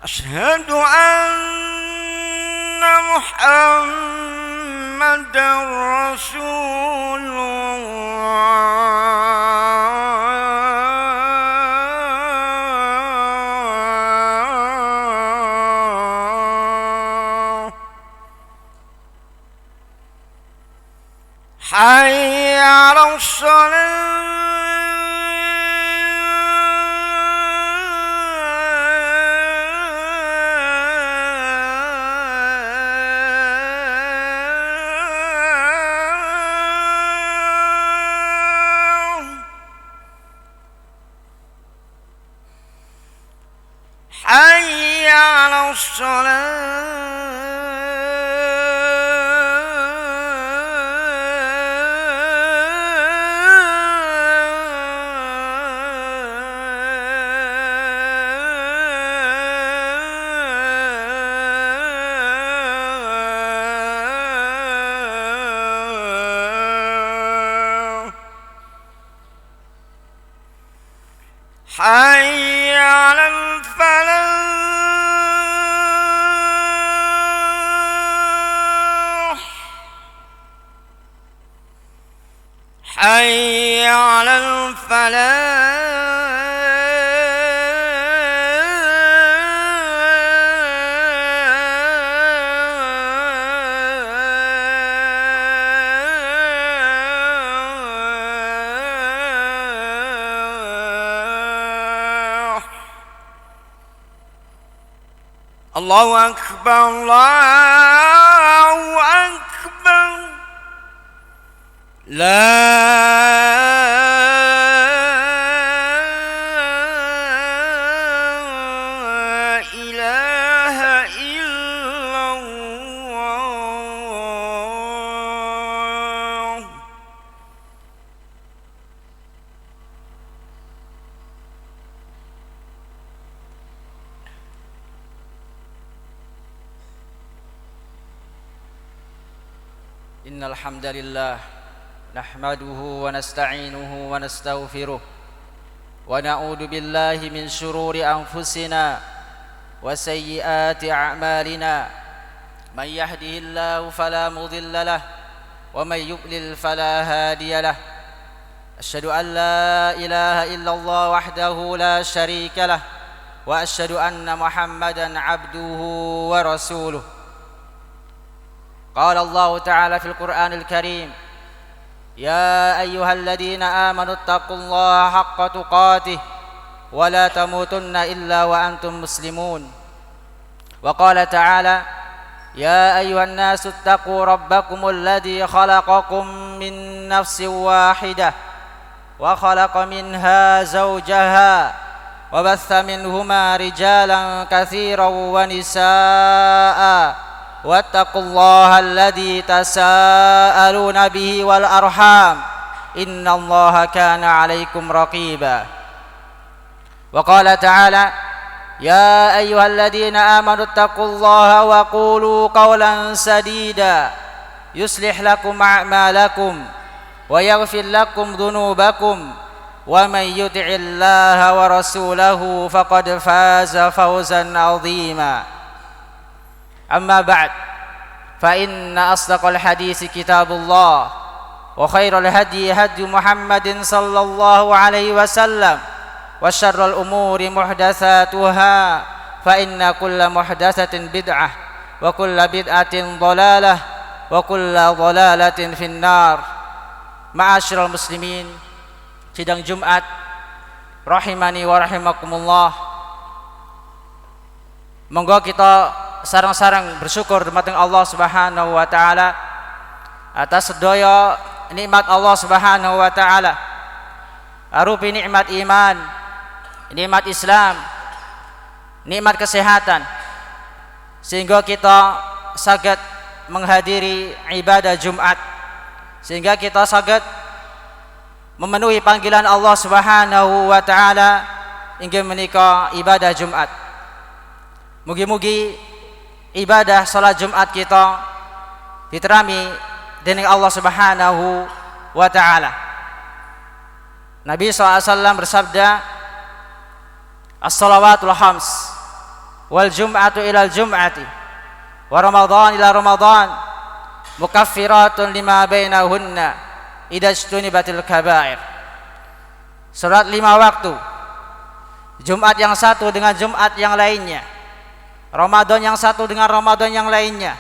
أشهد أن محمدًا رسول الله. حي على الصلاة. حي على الصلاة. حي على الفلاح. حي على الفلاح. الله أكبر الله أكبر. لا إله إلا الله. إن الحمد لله نحمده ونستعينه ونستغفره ونعوذ بالله من شرور أنفسنا وسيئات أعمالنا. من يهده الله فلا مضل له ومن يضلل فلا هادي له. أشهد أن لا إله إلا الله وحده لا شريك له وأشهد أن محمدا عبده ورسوله. قال الله تعالى في القرآن الكريم: يا أيها الذين آمنوا اتقوا الله حق تقاته ولا تموتن إلا وأنتم مسلمون. وقال تعالى: يا أيها الناس اتقوا ربكم الذي خلقكم من نفس واحدة وخلق منها زوجها وبث منهما رجالا كثيرا ونساء واتقوا الله الذي تساءلون به والأرحام إن الله كان عليكم رقيبا. وقال تعالى: يا أيها الذين آمنوا اتقوا الله وقولوا قولا سديدا يصلح لكم أعمالكم ويغفر لكم ذنوبكم ومن يطع الله ورسوله فقد فاز فوزا عظيما. أما بعد، فإن أصدق الحديث كتاب الله وخير الهدي هدي محمد صلى الله عليه وسلم وشر الأمور محدثاتها فإن كل محدثة بدعة وكل بدعة ضلالة وكل ضلالة في النار. Ma'asyiral muslimin, sidang Jumat rahimani wa rahimakumullah. Monggo kita sarang-sarang bersyukur dumateng Allah Subhanahu wa taala atas sedaya nikmat Allah Subhanahu wa taala. Arupi nikmat iman, nikmat Islam, nikmat kesehatan, sehingga kita saged menghadiri ibadah Jumat, sehingga kita saged memenuhi panggilan Allah Subhanahu wa taala inggih menika ibadah Jumat. Mugi-mugi ibadah salat Jumat kita diterami dening Allah Subhanahu wa taala. Nabi SAW bersabda, as-salawatul khams, wal jum'atu ilal jum'ati wa ramadhan ila ramadhan mukaffiratun lima bainahunna idza ijtunibatil kaba'ir. Salat 5 waktu, Jumat yang satu dengan Jumat yang lainnya, Ramadan yang satu dengan Ramadan yang lainnya,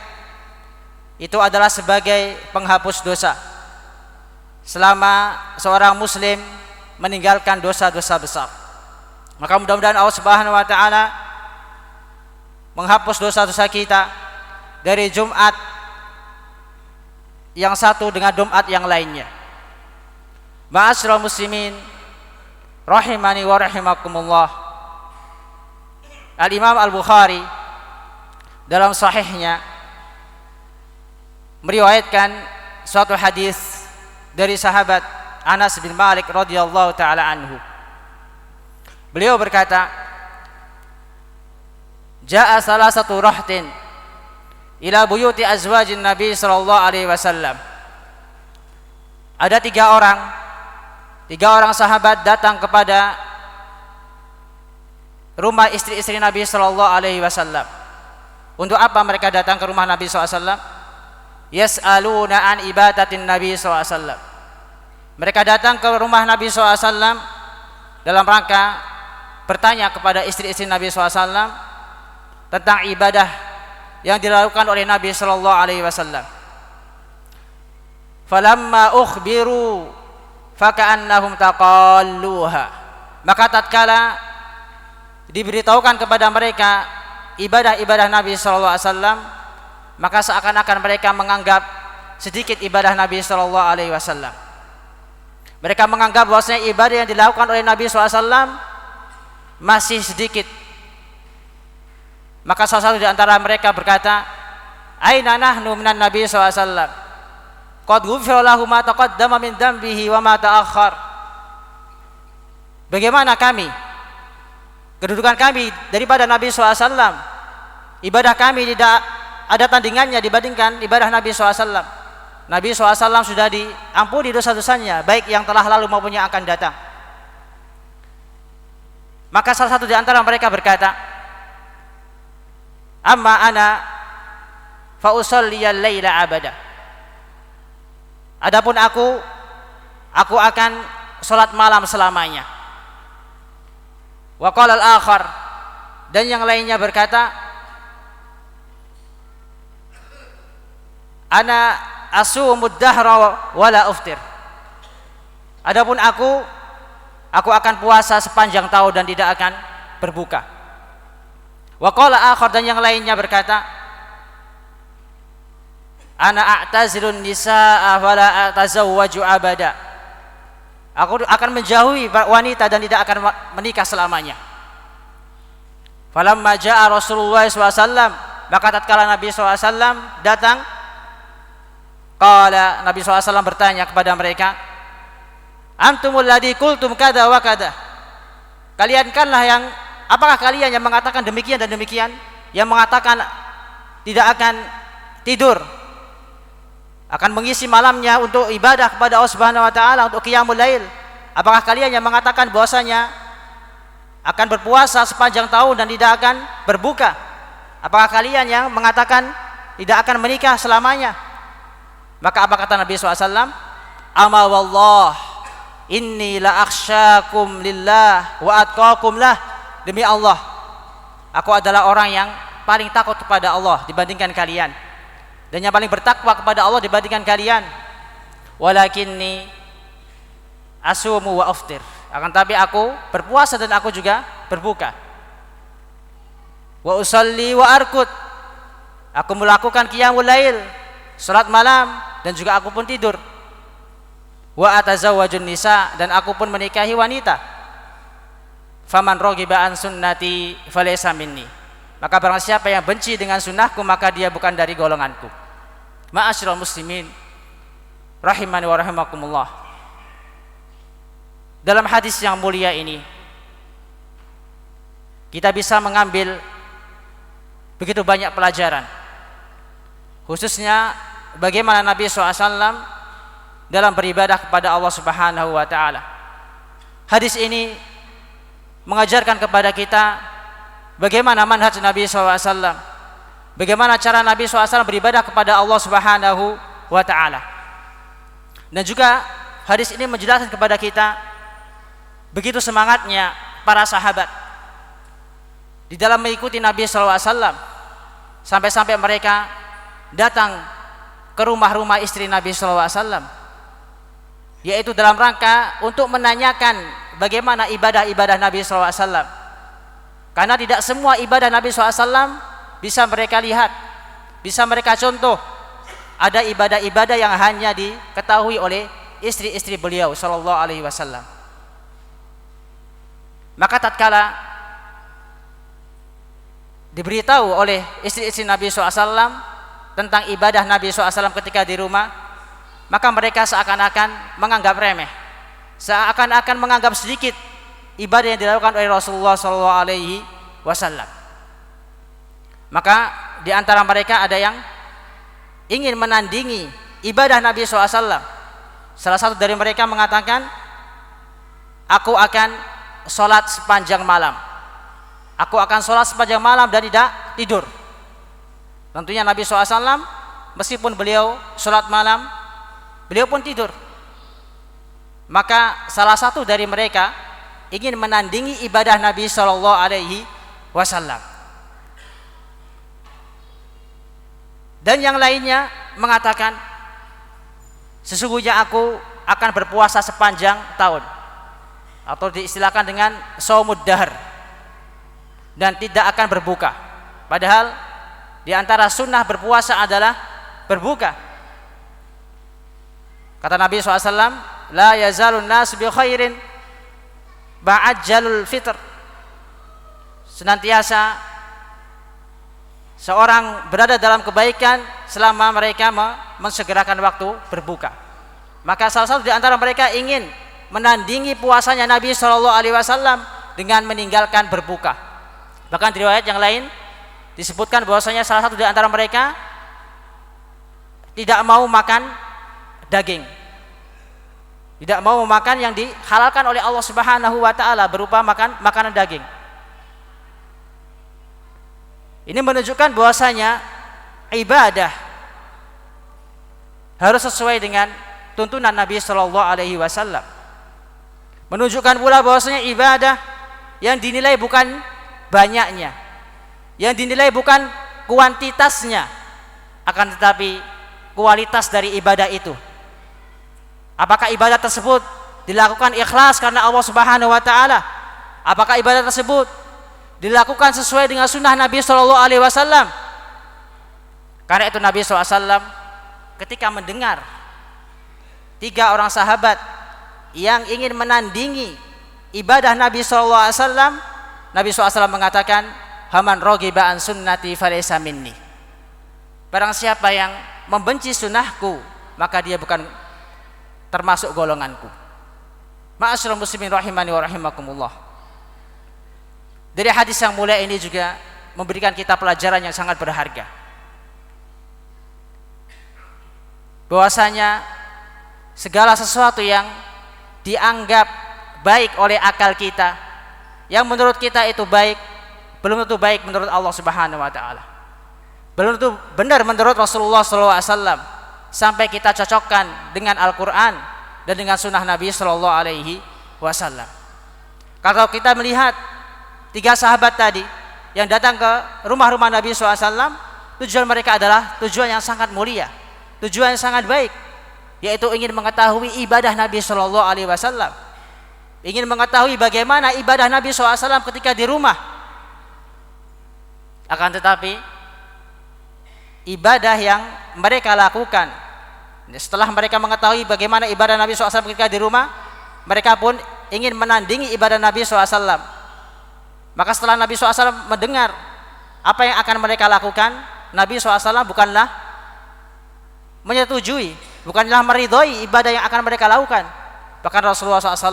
itu adalah sebagai penghapus dosa selama seorang muslim meninggalkan dosa-dosa besar. Maka mudah-mudahan Allah Subhanahu wa taala menghapus dosa-dosa kita dari Jumat yang satu dengan Jumat yang lainnya. Ma'asyiral muslimin rahimani wa rahimakumullah. Al-Imam Al-Bukhari dalam sahihnya meriwayatkan suatu hadis dari sahabat Anas bin Malik radhiyallahu taala anhu. Beliau berkata, "Ja'a salasatu rahtin ila buyuti azwajin Nabi sallallahu alaihi wasallam." Ada 3 orang sahabat datang kepada rumah istri-istri Nabi sallallahu alaihi wasallam. Untuk apa mereka datang ke rumah Nabi sallallahu alaihi wasallam? Yas'aluna an ibadatin Nabi sallallahu alaihi wasallam. Mereka datang ke rumah Nabi sallallahu alaihi wasallam dalam rangka bertanya kepada istri-istri Nabi sallallahu alaihi wasallam tentang ibadah yang dilakukan oleh Nabi sallallahu alaihi wasallam. Falamma ukhbiru faka'annahum taqalluha. Maka tatkala diberitahukan kepada mereka ibadah-ibadah Nabi sallallahu alaihi wasallam, maka seakan-akan mereka menganggap sedikit ibadah Nabi sallallahu alaihi wasallam. Mereka menganggap bahwasanya ibadah yang dilakukan oleh Nabi sallallahu alaihi wasallam masih sedikit. Maka salah satu di antara mereka berkata, "Aina nahnu minan Nabi sallallahu alaihi wasallam? Qad ghufira lahu ma taqaddama min dambihi wa ma ta'akhkhar." Bagaimana kami? Kedudukan kami daripada Nabi sallallahu alaihi wasallam. Ibadah kami tidak ada tandingannya dibandingkan ibadah Nabi SAW. Nabi SAW sudah diampuni dosa-dosanya, baik yang telah lalu maupun yang akan datang. Maka salah satu di antara mereka berkata, "Amma ana fa usalliyal laila abada." Adapun aku akan salat malam selamanya. Wa qala al-akhar, dan yang lainnya berkata, "Ana asumud dahra wala uftir." Adapun aku akan puasa sepanjang tahun dan tidak akan berbuka. Wa qala akhar, dan yang lainnya berkata, "Ana a'tazilun nisaa wala atazawwaju abada." Aku akan menjauhi wanita dan tidak akan menikah selamanya. Falamma jaa Rasulullah SAW, maka tatkala Nabi SAW datang, qala, Nabi SAW bertanya kepada mereka, "Antumul ladzi qultum kada wa kada." Apakah kalian yang mengatakan demikian dan demikian, yang mengatakan tidak akan tidur, akan mengisi malamnya untuk ibadah kepada Allah Subhanahu wa taala, untuk qiyamul lail? Apakah kalian yang mengatakan bahwasanya akan berpuasa sepanjang tahun dan tidak akan berbuka? Apakah kalian yang mengatakan tidak akan menikah selamanya? Maka apa kata Nabi SAW? "Ama wallah inni la akhsyakum lillah wa atqakum lah." Demi Allah, aku adalah orang yang paling takut kepada Allah dibandingkan kalian, dan yang paling bertakwa kepada Allah dibandingkan kalian. Walakinni asumu wa aftir. Akan tapi aku berpuasa dan aku juga berbuka. Wa usalli wa arkut. Aku melakukan qiyamul lail, salat malam, dan juga aku pun tidur. Wa atazawwajun nisa, dan aku pun menikahi wanita. Faman raghiba an sunnati falaysa minni. Maka barang siapa yang benci dengan sunnahku, maka dia bukan dari golonganku. Ma'asyiral muslimin rahimani wa rahimakumullah. Dalam hadis yang mulia ini kita bisa mengambil begitu banyak pelajaran, khususnya bagaimana Nabi SAW dalam beribadah kepada Allah Subhanahu wa taala. Hadis ini mengajarkan kepada kita bagaimana manhaj Nabi SAW, bagaimana cara Nabi SAW beribadah kepada Allah Subhanahu wa ta'ala. Dan juga hadis ini menjelaskan kepada kita begitu semangatnya para sahabat di dalam mengikuti Nabi SAW, sampai-sampai mereka datang ke rumah-rumah istri Nabi SAW, yaitu dalam rangka untuk menanyakan bagaimana ibadah-ibadah Nabi SAW. Karena tidak semua ibadah Nabi SAW bisa mereka lihat, bisa mereka contoh. Ada ibadah-ibadah yang hanya diketahui oleh istri-istri beliau sallallahu alaihi wasallam. Maka tatkala diberitahu oleh istri-istri Nabi SAW tentang ibadah Nabi SAW ketika di rumah, maka mereka seakan-akan menganggap remeh, seakan-akan menganggap sedikit ibadah yang dilakukan oleh Rasulullah SAW. Maka di antara mereka ada yang ingin menandingi ibadah Nabi SAW. Salah satu dari mereka mengatakan, aku akan sholat sepanjang malam, aku akan sholat sepanjang malam dan tidak tidur. Tentunya Nabi SAW meskipun beliau sholat malam, beliau pun tidur. Maka salah satu dari mereka ingin menandingi ibadah Nabi SAW. Dan yang lainnya mengatakan, sesungguhnya aku akan berpuasa sepanjang tahun, atau diistilahkan dengan shaumud dahr, dan tidak akan berbuka. Padahal di antara sunnah berpuasa adalah berbuka. Kata Nabi SAW, la yazalun nas bi khairin ba'ajjalul fitr. Senantiasa seorang berada dalam kebaikan selama mereka mensegerakan waktu berbuka. Maka salah satu di antara mereka ingin menandingi puasanya Nabi SAW dengan meninggalkan berbuka. Bahkan di riwayat yang lain disebutkan bahwasanya salah satu di antara mereka tidak mau makan daging, tidak mau makan yang dihalalkan oleh Allah Subhanahu wa ta'ala berupa makanan daging. Ini menunjukkan bahwasanya ibadah harus sesuai dengan tuntunan Nabi sallallahu alaihi wasallam. Menunjukkan pula bahwasanya ibadah yang dinilai bukan banyaknya, yang dinilai bukan kuantitasnya, akan tetapi kualitas dari ibadah itu. Apakah ibadah tersebut dilakukan ikhlas karena Allah Subhanahu wa ta'ala? Apakah ibadah tersebut dilakukan sesuai dengan sunnah Nabi sallallahu alaihi wasallam? Karena itu Nabi sallallahu alaihi wasallam ketika mendengar 3 orang sahabat yang ingin menandingi ibadah Nabi sallallahu alaihi wasallam, Nabi sallallahu alaihi wasallam mengatakan, "Haman raghiba an sunnati falaysa minni." Barang siapa yang membenci sunnahku, maka dia bukan termasuk golonganku. Ma'asyiral muslimin rahimani wa rahimakumullah. Dari hadis yang mulia ini juga memberikan kita pelajaran yang sangat berharga, bahwasanya segala sesuatu yang dianggap baik oleh akal kita, yang menurut kita itu baik, belum tentu baik menurut Allah Subhanahu wa ta'ala, belum tentu benar menurut Rasulullah SAW, sampai kita cocokkan dengan Al-Quran dan dengan sunnah Nabi SAW. Kalau kita melihat 3 sahabat tadi yang datang ke rumah-rumah Nabi SAW, tujuan mereka adalah tujuan yang sangat mulia, tujuan yang sangat baik, yaitu ingin mengetahui ibadah Nabi SAW, ingin mengetahui bagaimana ibadah Nabi SAW ketika di rumah. Akan tetapi ibadah yang mereka lakukan, setelah mereka mengetahui bagaimana ibadah Nabi SAW ketika di rumah, mereka pun ingin menandingi ibadah Nabi SAW. Maka setelah Nabi SAW mendengar apa yang akan mereka lakukan, Nabi SAW bukanlah menyetujui, bukanlah meridhoi ibadah yang akan mereka lakukan. Bahkan Rasulullah SAW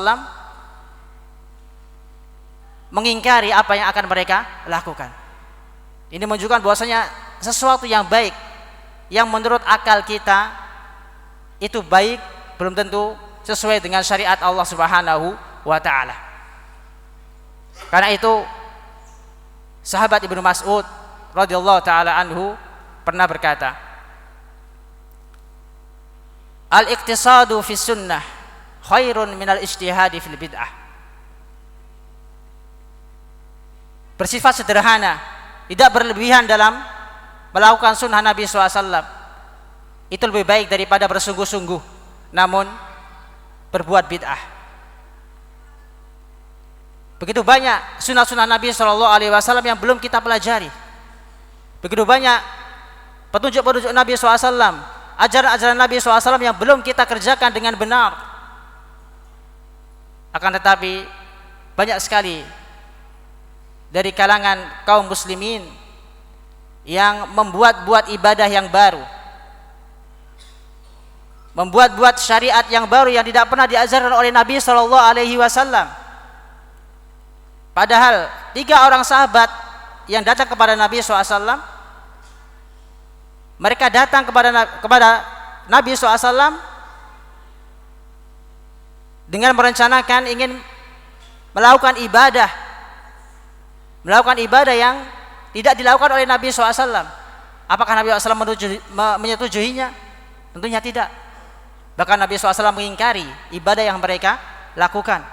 mengingkari apa yang akan mereka lakukan. Ini menunjukkan bahwasanya sesuatu yang baik, yang menurut akal kita itu baik, belum tentu sesuai dengan syariat Allah Subhanahu wa ta'ala. Karena itu Sahabat Ibnu Mas'ud radhiyallahu taala anhu pernah berkata, al-iqtisadu fi sunnah khairun minal ijtihadi fil bid'ah. Bersifat sederhana, tidak berlebihan dalam melakukan sunnah Nabi SAW, itu lebih baik daripada bersungguh-sungguh namun berbuat bid'ah. Begitu banyak sunnah-sunnah Nabi SAW yang belum kita pelajari. Begitu banyak petunjuk-petunjuk Nabi SAW, ajaran-ajaran Nabi SAW yang belum kita kerjakan dengan benar. Akan tetapi banyak sekali dari kalangan kaum muslimin yang membuat-buat ibadah yang baru, membuat-buat syariat yang baru yang tidak pernah diajarkan oleh Nabi SAW. Padahal 3 orang sahabat yang datang kepada Nabi SAW, mereka datang kepada Nabi SAW dengan merencanakan ingin melakukan ibadah yang tidak dilakukan oleh Nabi SAW. Apakah Nabi SAW menyetujuinya? Tentunya tidak. Bahkan Nabi SAW mengingkari ibadah yang mereka lakukan.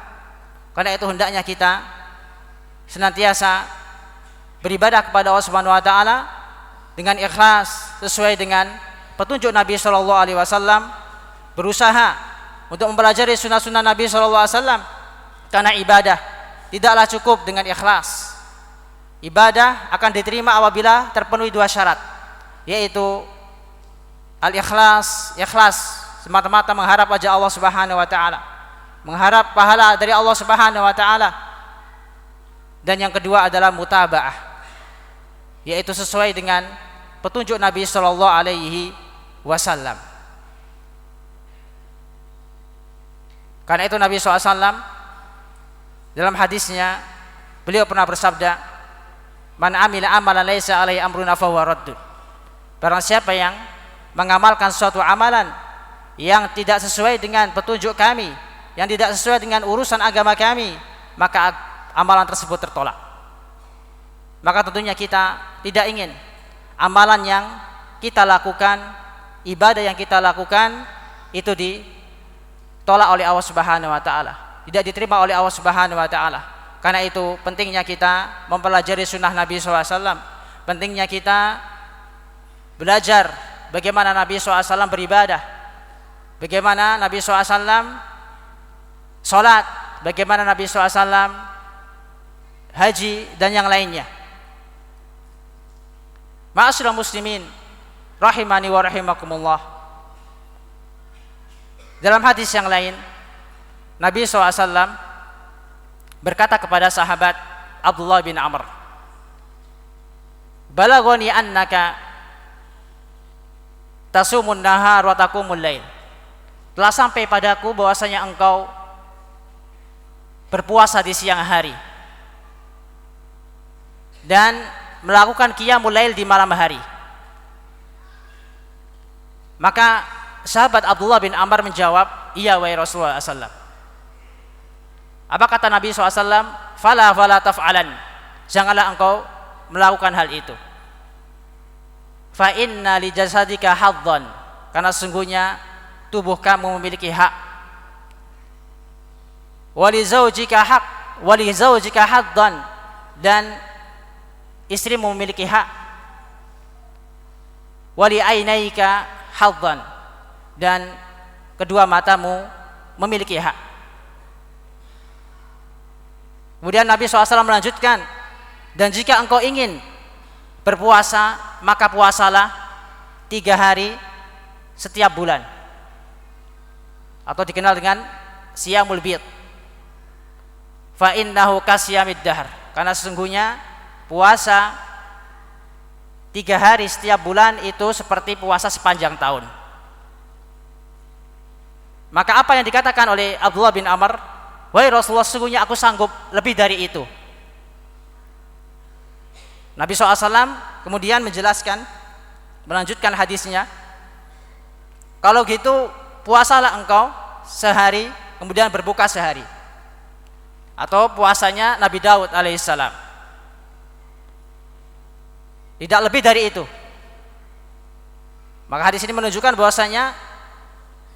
Karena itu hendaknya kita senantiasa beribadah kepada Allah Subhanahu wa taala dengan ikhlas sesuai dengan petunjuk Nabi sallallahu alaihi wasallam, berusaha untuk mempelajari sunnah-sunnah Nabi sallallahu alaihi wasallam, karena ibadah tidaklah cukup dengan ikhlas. Ibadah akan diterima apabila terpenuhi 2 syarat, yaitu al-ikhlas, ikhlas semata-mata mengharap wajah Allah Subhanahu wa taala, mengharap pahala dari Allah Subhanahu wa taala. Dan yang kedua adalah mutabaah, yaitu sesuai dengan petunjuk Nabi sallallahu alaihi wasallam. Karena itu Nabi SAW dalam hadisnya beliau pernah bersabda, man amila amalan laisa alaihi amruna fahuwa raddun. Barang siapa yang mengamalkan suatu amalan yang tidak sesuai dengan petunjuk kami, yang tidak sesuai dengan urusan agama kami, maka amalan tersebut tertolak. Maka tentunya kita tidak ingin amalan yang kita lakukan, ibadah yang kita lakukan itu ditolak oleh Allah Subhanahu wa taala, tidak diterima oleh Allah Subhanahu wa taala. Karena itu pentingnya kita mempelajari sunnah Nabi SAW, pentingnya kita belajar bagaimana Nabi SAW beribadah, bagaimana Nabi SAW sholat, bagaimana Nabi SAW haji dan yang lainnya. Ma'asyiral muslimin rahimani wa rahimakumullah. Dalam hadis yang lain Nabi SAW berkata kepada sahabat Abdullah bin Amr, balagoni annaka tasumun nahar wa taqumul lail. Telah sampai padaku bahwasanya engkau berpuasa di siang hari dan melakukan qiyamul lail di malam hari. Maka sahabat Abdullah bin Amr menjawab, iya wahai Rasulullah SAW. Apa kata Nabi SAW? Fala taf'alan, janganlah engkau melakukan hal itu. Fa inna li jasadika hadzan, karena sesungguhnya tubuh kamu memiliki hak. Wa li zaujika hadzan, dan istrimu memiliki hak. Wali ainaika hadzan, dan kedua matamu memiliki hak. Kemudian Nabi SAW melanjutkan, dan jika engkau ingin berpuasa, maka puasalah 3 hari setiap bulan, atau dikenal dengan siyamul bid. Fa innahu kasiyamid dahr, karena sesungguhnya puasa 3 hari setiap bulan itu seperti puasa sepanjang tahun. Maka apa yang dikatakan oleh Abdullah bin Amr, wahai Rasulullah, sesungguhnya aku sanggup lebih dari itu. Nabi SAW kemudian menjelaskan, melanjutkan hadisnya, kalau gitu puasalah engkau sehari kemudian berbuka sehari. Atau puasanya Nabi Daud alaihissalam. tidak lebih dari itu. Maka hadis ini menunjukkan bahwasanya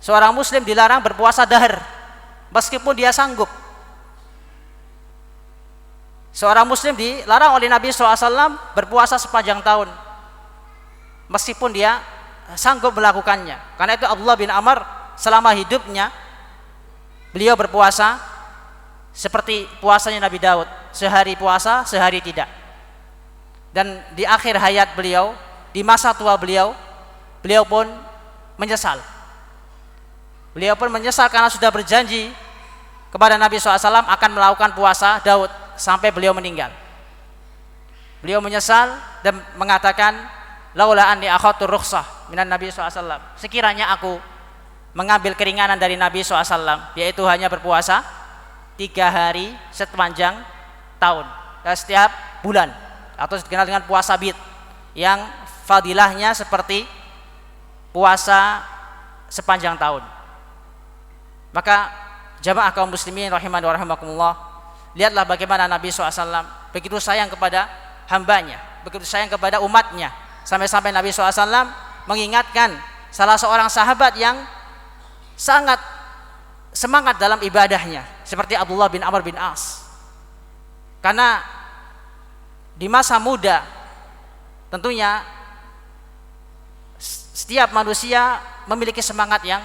seorang muslim dilarang berpuasa dahr meskipun dia sanggup. Seorang muslim dilarang oleh Nabi SAW berpuasa sepanjang tahun meskipun dia sanggup melakukannya. Karena itu Abdullah bin Amr selama hidupnya beliau berpuasa seperti puasanya Nabi Daud, sehari puasa, sehari tidak. Dan di akhir hayat beliau, di masa tua beliau pun menyesal. Beliau pun menyesal karena sudah berjanji kepada Nabi SAW akan melakukan puasa Daud sampai beliau meninggal. Beliau menyesal dan mengatakan, laula anni akhadtu rukhsah minan Nabi SAW. Sekiranya aku mengambil keringanan dari Nabi SAW, yaitu hanya berpuasa 3 hari sepanjang tahun, setiap bulan, atau dikenal dengan puasa bid, yang fadilahnya seperti puasa sepanjang tahun. Maka jamaah kaum muslimin rahimani wa rahimakumullah, lihatlah bagaimana Nabi SAW begitu sayang kepada hambanya, begitu sayang kepada umatnya, sampai-sampai Nabi SAW mengingatkan salah seorang sahabat yang sangat semangat dalam ibadahnya, seperti Abdullah bin Amr bin As. Karena di masa muda tentunya setiap manusia memiliki semangat yang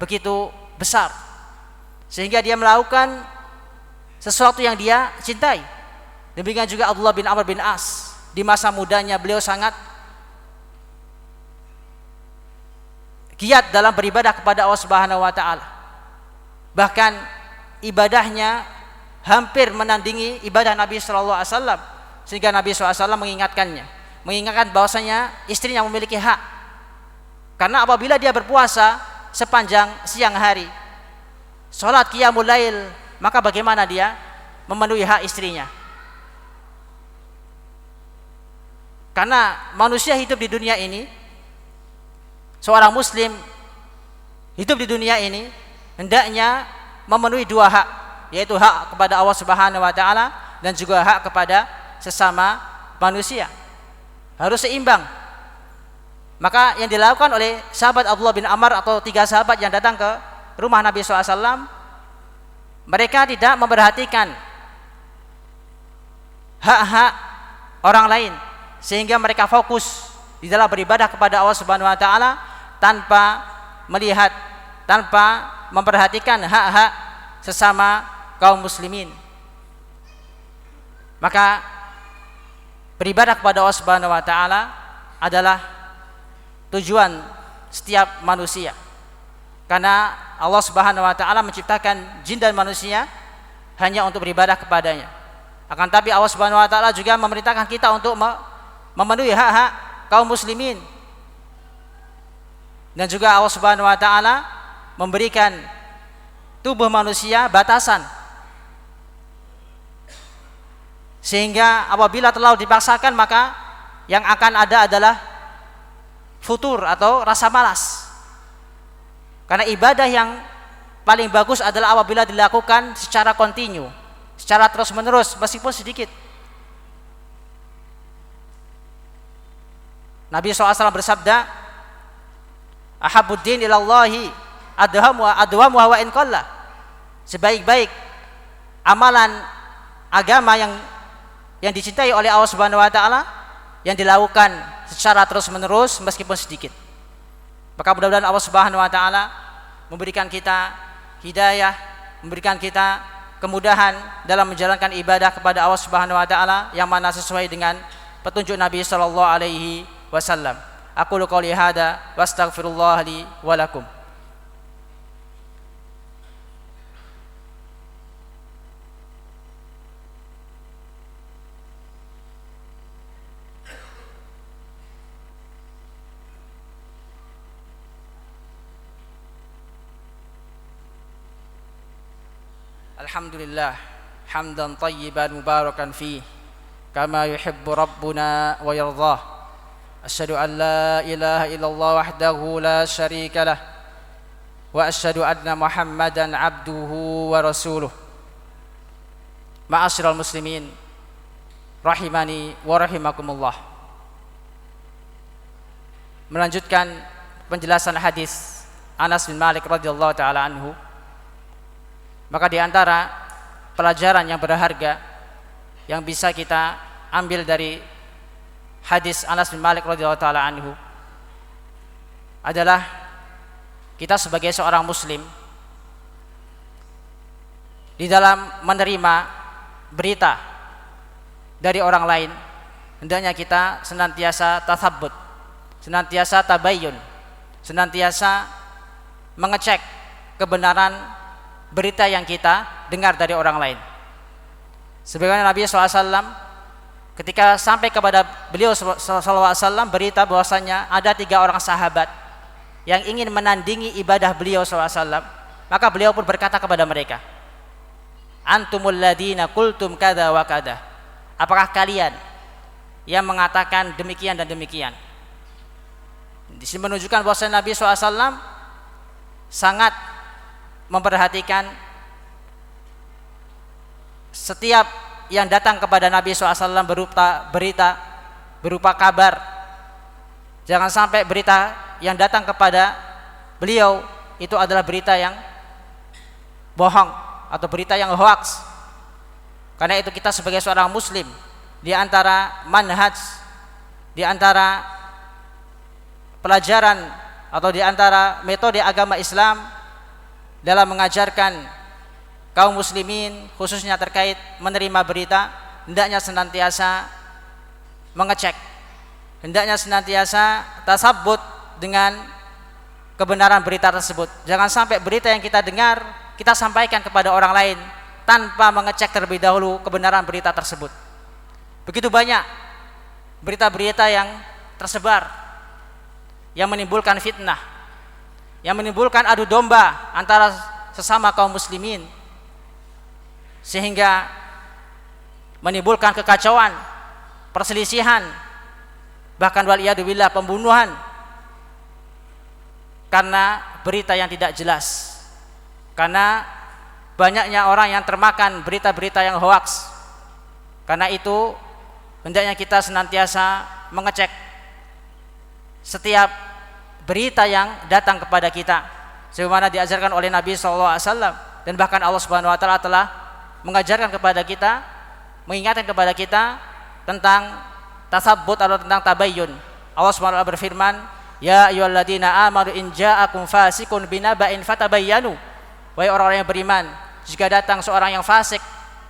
begitu besar, sehingga dia melakukan sesuatu yang dia cintai. Demikian juga Abdullah bin Amr bin As, di masa mudanya beliau sangat giat dalam beribadah kepada Allah Subhanahu wa taala. Bahkan ibadahnya hampir menandingi ibadah Nabi sallallahu alaihi wasallam, sehingga Nabi sallallahu alaihi wasallam mengingatkan bahwasanya istrinya memiliki hak. Karena apabila dia berpuasa sepanjang siang hari, salat qiyamul lail, maka bagaimana dia memenuhi hak istrinya? Karena manusia hidup di dunia ini, seorang muslim hidup di dunia ini hendaknya memenuhi 2 hak, yaitu hak kepada Allah Subhanahu wa taala dan juga hak kepada sesama manusia. Harus seimbang. Maka yang dilakukan oleh sahabat Abdullah bin Amr atau 3 sahabat yang datang ke rumah Nabi SAW, mereka tidak memperhatikan hak-hak orang lain, sehingga mereka fokus di dalam beribadah kepada Allah Subhanahu wa taala tanpa melihat, tanpa memperhatikan hak-hak sesama kaum muslimin. Maka beribadah kepada Allah Subhanahu wa taala adalah tujuan setiap manusia. Karena Allah Subhanahu wa taala menciptakan jin dan manusia hanya untuk beribadah kepadanya. Akan tapi Allah Subhanahu wa taala juga memerintahkan kita untuk memenuhi hak-hak kaum muslimin. Dan juga Allah Subhanahu wa taala memberikan tubuh manusia batasan, sehingga apabila terlalu dipaksakan, maka yang akan ada adalah futur atau rasa malas. Karena ibadah yang paling bagus adalah apabila dilakukan secara kontinu, secara terus menerus meskipun sedikit. Nabi SAW bersabda, ahabbuddin ilallahi adwamu wa in qalla. Sebaik-baik amalan agama yang dicintai oleh Allah Subhanahu wa taala yang dilakukan secara terus menerus meskipun sedikit. Maka mudah-mudahan Allah Subhanahu wa taala memberikan kita hidayah, memberikan kita kemudahan dalam menjalankan ibadah kepada Allah Subhanahu wa taala yang mana sesuai dengan petunjuk Nabi sallallahu alaihi wasallam. Aqulu qouli hada wa astaghfirullah li wa lakum. Alhamdulillah hamdan tayyiban mubarakan fi kama yuhibbu rabbuna wa yardah. Asyhadu an la ilaha illallah wahdahu la syarika lah wa asyhadu anna Muhammadan abduhu wa rasuluh. Ma'asyiral muslimin rahimani wa rahimakumullah. melanjutkan penjelasan hadis Anas bin Malik radhiyallahu taala anhu, maka di antara pelajaran yang berharga yang bisa kita ambil dari hadis Anas bin Malik radhiyallahu taala anhu adalah kita sebagai seorang muslim di dalam menerima berita dari orang lain hendaknya kita senantiasa tatsabbut, senantiasa tabayyun, senantiasa mengecek kebenaran berita yang kita dengar dari orang lain. Sebagaimana Nabi SAW ketika sampai kepada beliau SAW berita bahwasanya ada 3 orang sahabat yang ingin menandingi ibadah beliau SAW, maka beliau pun berkata kepada mereka, antumul ladina qultum kada wa kada, apakah kalian yang mengatakan demikian dan demikian. Di sini menunjukkan bahwasanya Nabi SAW sangat memperhatikan setiap yang datang kepada Nabi SAW berupa berita, berupa kabar. Jangan sampai berita yang datang kepada beliau itu adalah berita yang bohong atau berita yang hoax. Karena itu kita sebagai seorang muslim, di antara manhaj, di antara pelajaran atau di antara metode agama Islam dalam mengajarkan kaum muslimin khususnya terkait menerima berita, hendaknya senantiasa mengecek, hendaknya senantiasa tasabbut dengan kebenaran berita tersebut. Jangan sampai berita yang kita dengar kita sampaikan kepada orang lain tanpa mengecek terlebih dahulu kebenaran berita tersebut. Begitu banyak berita-berita yang tersebar yang menimbulkan fitnah, yang menimbulkan adu domba antara sesama kaum muslimin, sehingga menimbulkan kekacauan, perselisihan, bahkan waliyadzubillah pembunuhan karena berita yang tidak jelas, karena banyaknya orang yang termakan berita-berita yang hoaks. Karena itu hendaknya kita senantiasa mengecek setiap berita yang datang kepada kita, sebagaimana diajarkan oleh Nabi SAW, dan bahkan Allah Subhanahu Wa Taala telah mengajarkan kepada kita, mengingatkan kepada kita tentang tasabbut atau tentang tabayyun. Allah Subhanahu Wa Taala berfirman, ya ayyuhalladzina amanu in ja'akum fasiqun binaba'in fatabayyanu. Wahai orang-orang yang beriman, jika datang seorang yang fasik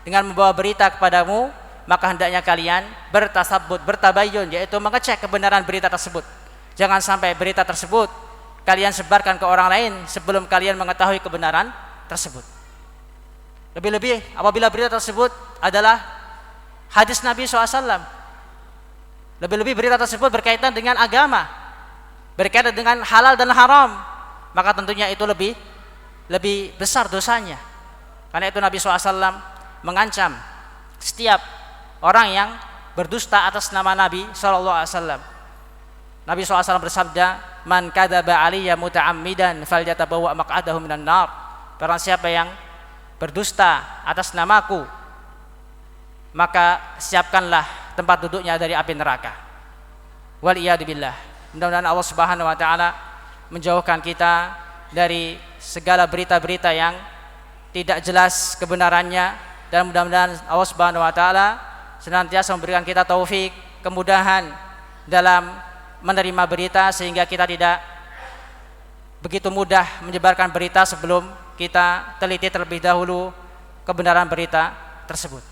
dengan membawa berita kepadamu, maka hendaknya kalian bertasabbut, bertabayyun, yaitu mengecek kebenaran berita tersebut. Jangan sampai berita tersebut kalian sebarkan ke orang lain sebelum kalian mengetahui kebenaran tersebut. Lebih-lebih apabila berita tersebut adalah hadis Nabi SAW. Lebih-lebih berita tersebut berkaitan dengan agama, berkaitan dengan halal dan haram, maka tentunya itu lebih besar dosanya. Karena itu Nabi SAW mengancam setiap orang yang berdusta atas nama Nabi SAW. Nabi SAW bersabda, man kadzaba alayya muta'ammidan falyatabawwa maq'adahu minan nar. Barang siapa yang berdusta atas namaku, maka siapkanlah tempat duduknya dari api neraka. Wal iyad billah. Mudah-mudahan Allah Subhanahu Wa Taala menjauhkan kita dari segala berita-berita yang tidak jelas kebenarannya, dan mudah-mudahan Allah Subhanahu Wa Taala senantiasa memberikan kita taufik, kemudahan dalam menerima berita, sehingga kita tidak begitu mudah menyebarkan berita sebelum kita teliti terlebih dahulu kebenaran berita tersebut.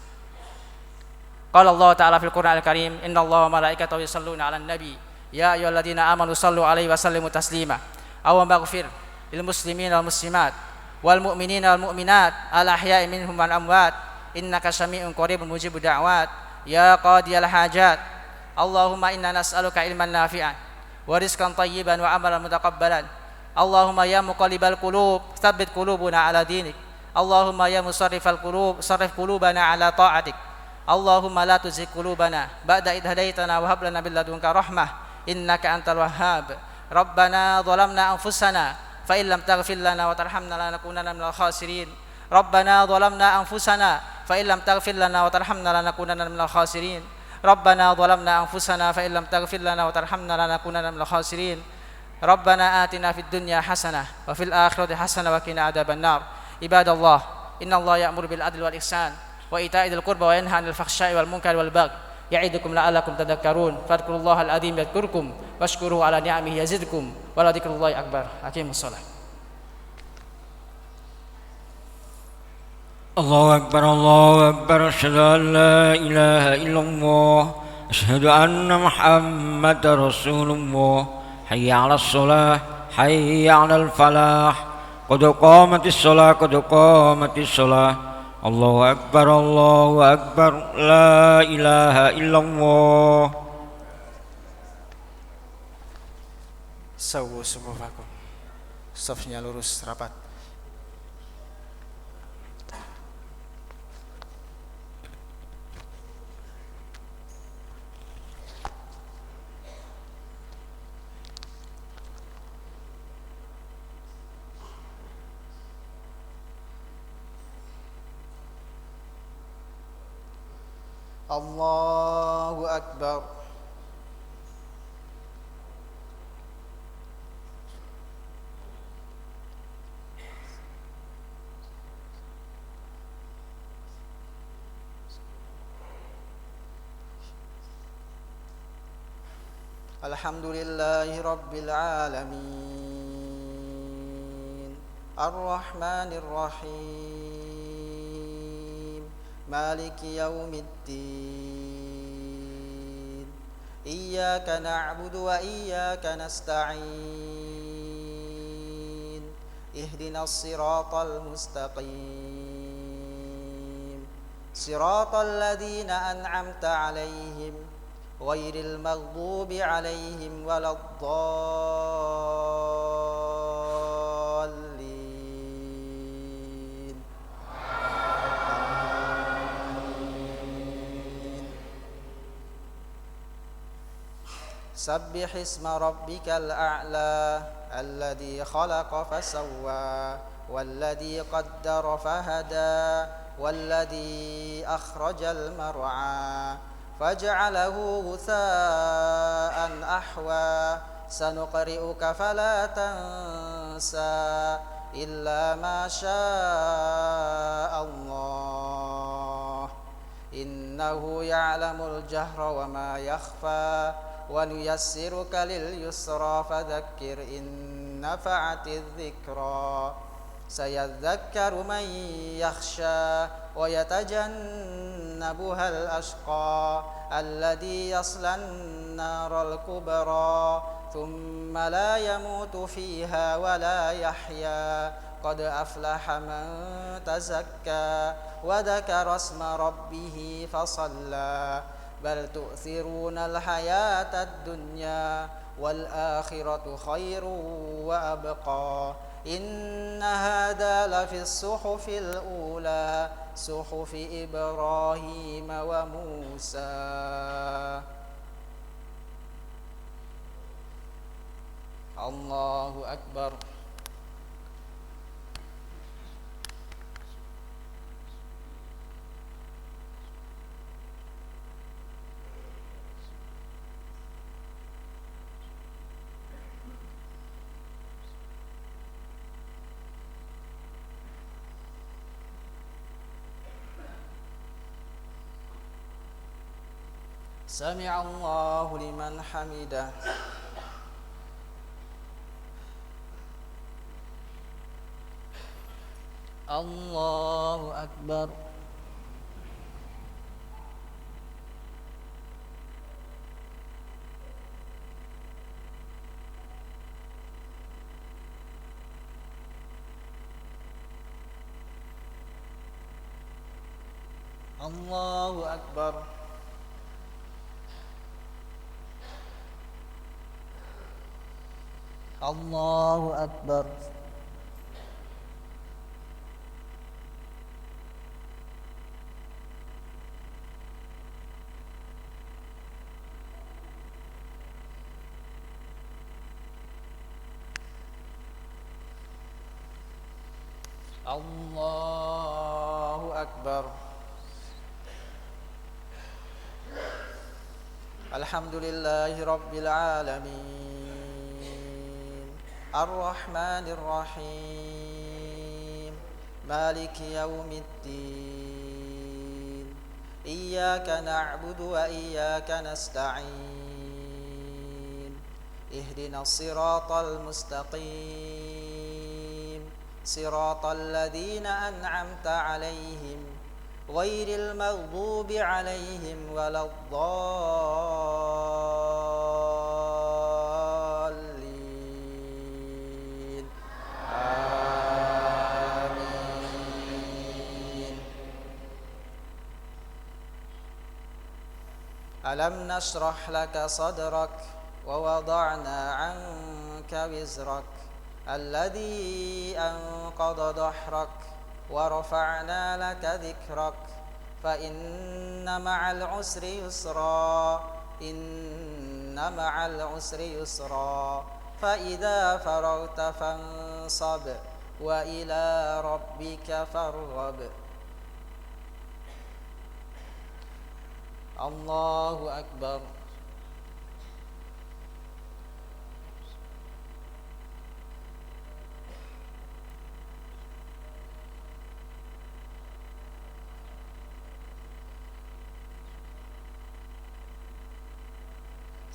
Qala Allah Ta'ala fil Qur'anil Karim, innallaha wa malaikatahu yusholluna 'alan nabi ya ayyuhalladzina amanu shallu 'alaihi wa sallimu taslima. Allahumma ighfir lil muslimina wal muslimat wal mu'minina wal mu'minat al ahya'i minhum wal amwat innaka sami'un qaribun mujibud da'wat ya qadiyal hajat. Allahumma inna nas'aluka ilman nafi'an wa rizqan thayyiban wa amalan mutaqabbalan. Allahumma ya muqallibal qulub tsabbit qulubana ala dinik. Allahumma ya musarrifal qulub sarrif qulubana ala ta'atik. Allahumma la tuzigh qulubana ba'da idh hadaitana wa hab lana min ladunka rahmah innaka antal wahhab. Rabbana zalamna anfusana fa in lam taghfir lana wa tarhamna lanakunanna minal khasirin. Rabbana zalamna anfusana fa in lam taghfir lana wa tarhamna lanakunanna minal khasirin. ربنا ظلمنا أنفسنا فإن لم تغفر لنا وترحمنا لنكونن من الخاسرين ربنا آتنا في الدنيا حسنة وفي الآخرة حسنة وقنا عذاب النار عباد الله إن الله يأمر بالعدل والإحسان وإيتاء ذي القربى وينهى عن الفحشاء والمنكر والبغي يعظكم لعلكم تذكرون فاذكروا الله العظيم يذكركم واشكروه على نعمه يزدكم ولذكر الله أكبر أقيموا الصلاة. الله أكبر أشهد أن لا إله إلا الله أشهد أن محمد رسول الله حي على الصلاة حي على الفلاح قد قامت الصلاة الله أكبر لا إله إلا الله. Sawu sufufakum, safnya lurus rapat. Allahu Akbar. Alhamdulillahi Rabbil Alamin Ar-Rahmanir Rahim Maliki Yawmiddin Iyyaka na'budu wa iyyaka nasta'in Ihdinas siratal mustaqim Siratal ladzina an'amta 'alaihim ghairil maghdubi 'alaihim waladdallin. Sabbih isma rabbikal a'la alladhi khalaqa fasawwa walladhi qaddara fahada walladhi akhrajal mar'a فجعله غثاء أحوى سنقرئك فلا تنسى إلا ما شاء الله إنه يعلم الجهر وما يخفى ونيسرك لليسرى فذكر إن نفعت الذكرى سيذكر من يخشى ويتجنبها الأشقى الذي يصلى النار الكبرى ثم لا يموت فيها ولا يحيا قد أفلح من تزكى وذكر اسم ربه فصلى بل تؤثرون الحياة الدنيا والآخرة خير وأبقى إن هذا لفي الصحف الأولى صحف إبراهيم وموسى. الله أكبر. سمع الله لمن حمده. الله أكبر. الله أكبر. الله أكبر. الله أكبر. Alhamdulillahi Rabbil Alamin Ar-Rahmanir Rahim Maliki Yawmiddin Iyyaka na'budu wa iyyaka nasta'in Ihdinas siratal mustaqim Siratal ladzina an'amta 'alaihim ghairil maghdubi 'alaihim waladdallin. Amin. Alam nashrah laka sadrak wa wada'na 'anka wizrak alladhi anqadha dhahrak wa rafa'na laka dhikrak fa inna ma'al usri yusra inna ma'al usri yusra fa idza faraghta fansab wa ila rabbika farghab. Allahu akbar.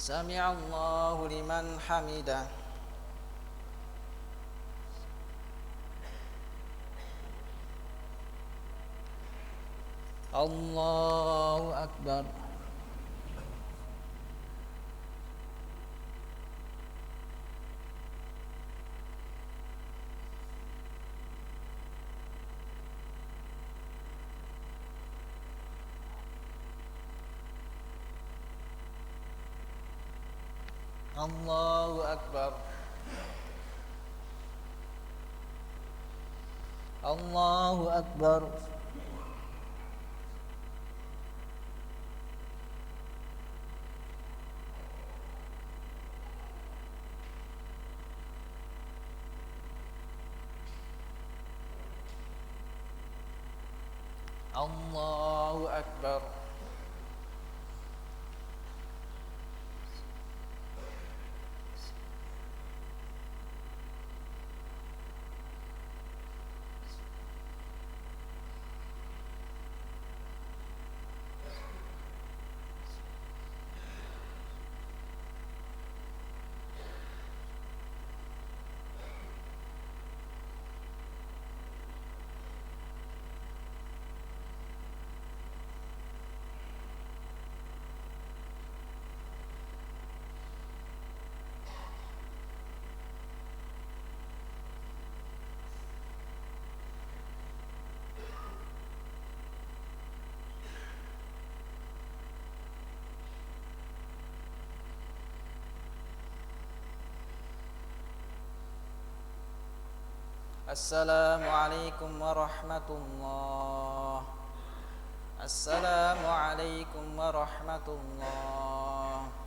Sami'allahu liman hamidah. Allahu akbar. Allahu akbar. Allahu akbar. Allahu akbar. Assalamualaikum warahmatullah. Assalamualaikum warahmatullah.